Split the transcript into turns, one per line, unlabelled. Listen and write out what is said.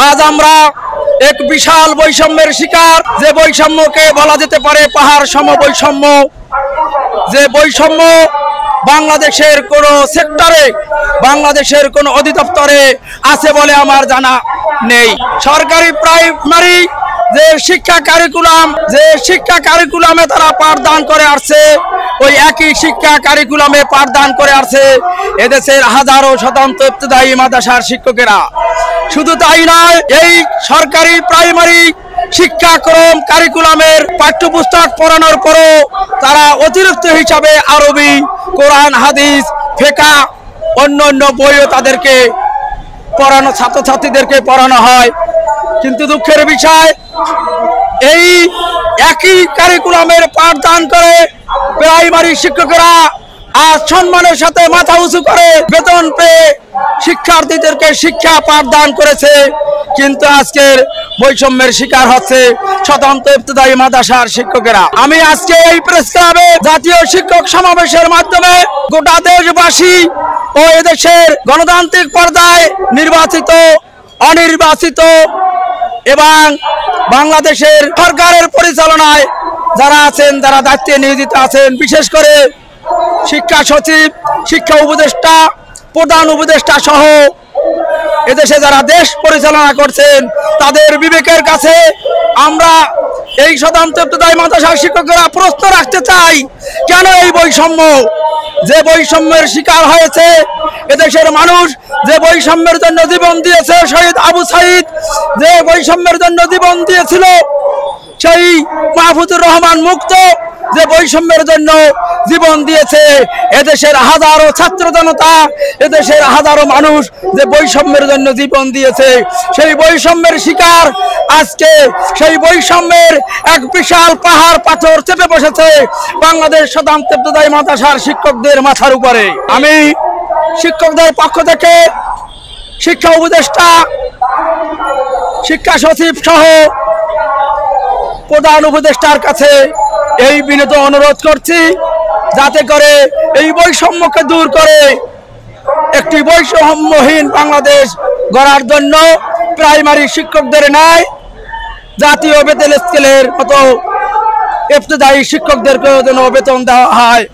আজ আমরা এক বিশাল বৈষম্যের শিকার, যে বৈষম্যকে বলা যেতে পারে পাহাড় সম বৈষম্য। যে বৈষম্য বাংলাদেশের কোন সেক্টরে, বাংলাদেশের কোন অধিদপ্তরে আছে বলে আমার জানা নেই। সরকারি প্রাইমারি যে শিক্ষা কারিকুলামে তারা পাঠদান করে আসছে, ওই একই শিক্ষা কারিকুলামে পাঠদান করে আসছে এদেশের হাজারো স্বতন্ত্র ইবতেদায়ী মাদ্রাসার শিক্ষকেরা। শুধু তাই নয়, এই সরকারি প্রাইমারি শিক্ষাক্রম কারিকুলামের পাঠ্যপুস্তক পড়ানোর পরও তারা অতিরিক্ত হিসাবে আরবি, কোরআন, হাদিস, ফিকহ অন্য বইও তাদেরকে পড়ানো, ছাত্রছাত্রীদেরকে পড়ানো হয়। কিন্তু দুঃখের বিষয়, এই একই কারিকুলামের পাঠদান করে প্রাইমারি শিক্ষকেরা আজ সম্মানের সাথে মাথা উঁচু করে বেতন পেয়ে শিক্ষার্থীদেরকে শিক্ষা পাঠদান করেছে। কিন্তু আজকের বৈষম্যের শিকার হচ্ছে স্বতন্ত্র ইবতেদায়ী মাদ্রাসার শিক্ষকেরা। আমি আজকে এই প্রেস ক্লাবে জাতীয় শিক্ষক সমাবেশের মাধ্যমে গোটা দেশবাসী ও এদেশের গণতান্ত্রিক পর্যায়ে নির্বাচিত, অনির্বাচিত এবং বাংলাদেশের সরকারের পরিচালনায় যারা আছেন, যারা দায়িত্বে নিয়োজিত আছেন, বিশেষ করে শিক্ষা সচিব, শিক্ষা উপদেষ্টা, প্রধান উপদেষ্টা সহ এদেশে যারা দেশ পরিচালনা করছেন, তাদের বিবেকের কাছে আমরা এই স্বতন্ত্র ইবতেদায়ী মাদ্রাসার শিক্ষকরা প্রশ্ন রাখতে চাই, কেন এই বৈষম্য? যে বৈষম্যের শিকার হয়েছে এদেশের মানুষ, যে বৈষম্যের জন্য জীবন দিয়েছে শহীদ আবু সাইদ, যে বৈষম্যের জন্য জীবন দিয়েছিল সেই মাহফুজুর রহমান মুক্ত, যে বৈষম্যের জন্য জীবন দিয়েছে এদেশের হাজারো ছাত্র জনতা, এদেশের হাজারো মানুষ যে বৈষম্যের জন্য জীবন দিয়েছে, সেই বৈষম্যের শিকার আজকে সেই বৈষম্যের এক বিশাল পাহাড় পাথর চেপে বসেছে বাংলাদেশ স্বতন্ত্র ইবতেদায়ী মাদ্রাসার শিক্ষকদের মাথার উপরে। আমি শিক্ষকদের পক্ষ থেকে শিক্ষা উপদেষ্টা, শিক্ষা সচিব সহ প্রধান উপদেষ্টার কাছে এই বিনীত অনুরোধ করছি, যাতে করে এই বৈষম্যকে দূর করে একটি বৈষম্যহীন বাংলাদেশ গড়ার জন্য প্রাইমারি শিক্ষকদের ন্যায় জাতীয় বেতন স্কেলের মতো ইবতেদায়ী শিক্ষকদেরকেও যেন বেতন দেওয়া হয়।